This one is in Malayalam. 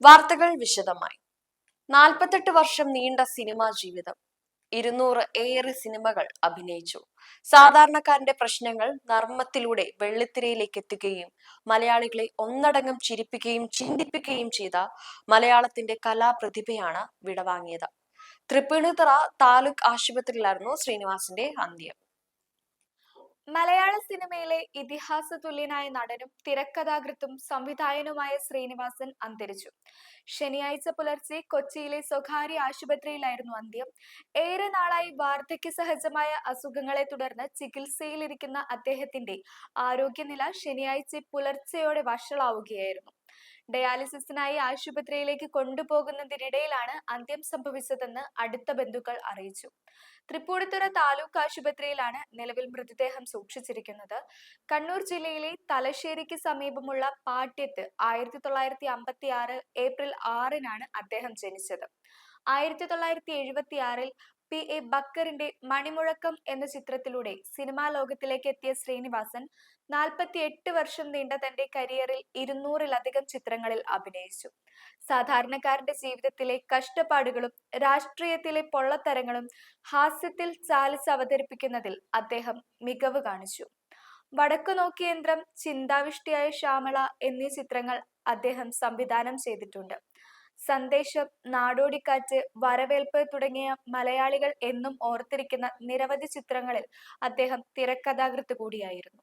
വാർത്തകൾ വിശദമായി. 48 വർഷം നീണ്ട സിനിമാ ജീവിതം, 200 ഏറെ സിനിമകൾ അഭിനയിച്ചു. സാധാരണക്കാരന്റെ പ്രശ്നങ്ങൾ നർമ്മത്തിലൂടെ വെള്ളിത്തിരയിലേക്ക് എത്തുകയും മലയാളികളെ ഒന്നടങ്കം ചിരിപ്പിക്കുകയും ചിന്തിപ്പിക്കുകയും ചെയ്ത മലയാളത്തിന്റെ കലാപ്രതിഭയാണ് വിടവാങ്ങിയത്. തൃപ്പൂണിത്തുറ താലൂക്ക് ആശുപത്രിയിലായിരുന്നു ശ്രീനിവാസന്റെ അന്ത്യം. മലയാള സിനിമയിലെ ഇതിഹാസ തുല്യനായ നടനും തിരക്കഥാകൃത്തും സംവിധായകനുമായ ശ്രീനിവാസൻ അന്തരിച്ചു. ശനിയാഴ്ച പുലർച്ചെ കൊച്ചിയിലെ സ്വകാര്യ ആശുപത്രിയിലായിരുന്നു അന്ത്യം. ഏറെ നാളായി വാർദ്ധക്യ സഹജമായ അസുഖങ്ങളെ തുടർന്ന് ചികിത്സയിലിരിക്കുന്ന അദ്ദേഹത്തിന്റെ ആരോഗ്യനില ശനിയാഴ്ച പുലർച്ചെയോടെ വഷളാവുകയായിരുന്നു. ഡയാലിസിസിനായി ആശുപത്രിയിലേക്ക് കൊണ്ടുപോകുന്നതിനിടയിലാണ് അന്ത്യം സംഭവിച്ചതെന്ന് അടുത്ത ബന്ധുക്കൾ അറിയിച്ചു. തൃപ്പൂണിത്തുറ താലൂക്ക് ആശുപത്രിയിലാണ് നിലവിൽ മൃതദേഹം സൂക്ഷിച്ചിരിക്കുന്നത്. കണ്ണൂർ ജില്ലയിലെ തലശ്ശേരിക്ക് സമീപമുള്ള പാട്യത്ത് 1956 ഏപ്രിൽ 6-നാണ് അദ്ദേഹം ജനിച്ചത്. 1976-ൽ P.A. ബക്കറിന്റെ മണിമുഴക്കം എന്ന ചിത്രത്തിലൂടെ സിനിമാ ലോകത്തിലേക്ക് എത്തിയ ശ്രീനിവാസൻ 48 വർഷം നീണ്ട തന്റെ കരിയറിൽ 200-ലധികം ചിത്രങ്ങളിൽ അഭിനയിച്ചു. സാധാരണക്കാരന്റെ ജീവിതത്തിലെ കഷ്ടപ്പാടുകളും രാഷ്ട്രീയത്തിലെ പൊള്ളത്തരങ്ങളും ഹാസ്യത്തിൽ ചാലിച്ച് അവതരിപ്പിക്കുന്നതിൽ അദ്ദേഹം മികവ് കാണിച്ചു. വടക്കുനോക്കി യന്ത്രം, ചിന്താവിഷ്ടിയായ ശ്യാമള എന്നീ ചിത്രങ്ങൾ അദ്ദേഹം സംവിധാനം ചെയ്തിട്ടുണ്ട്. സന്ദേശം, നാടോടിക്കാറ്റ്, വരവേൽപ്പ് തുടങ്ങിയ മലയാളികൾ എന്നും ഓർത്തിരിക്കുന്ന നിരവധി ചിത്രങ്ങളിൽ അദ്ദേഹം തിരക്കഥാകൃത്ത് കൂടിയായിരുന്നു.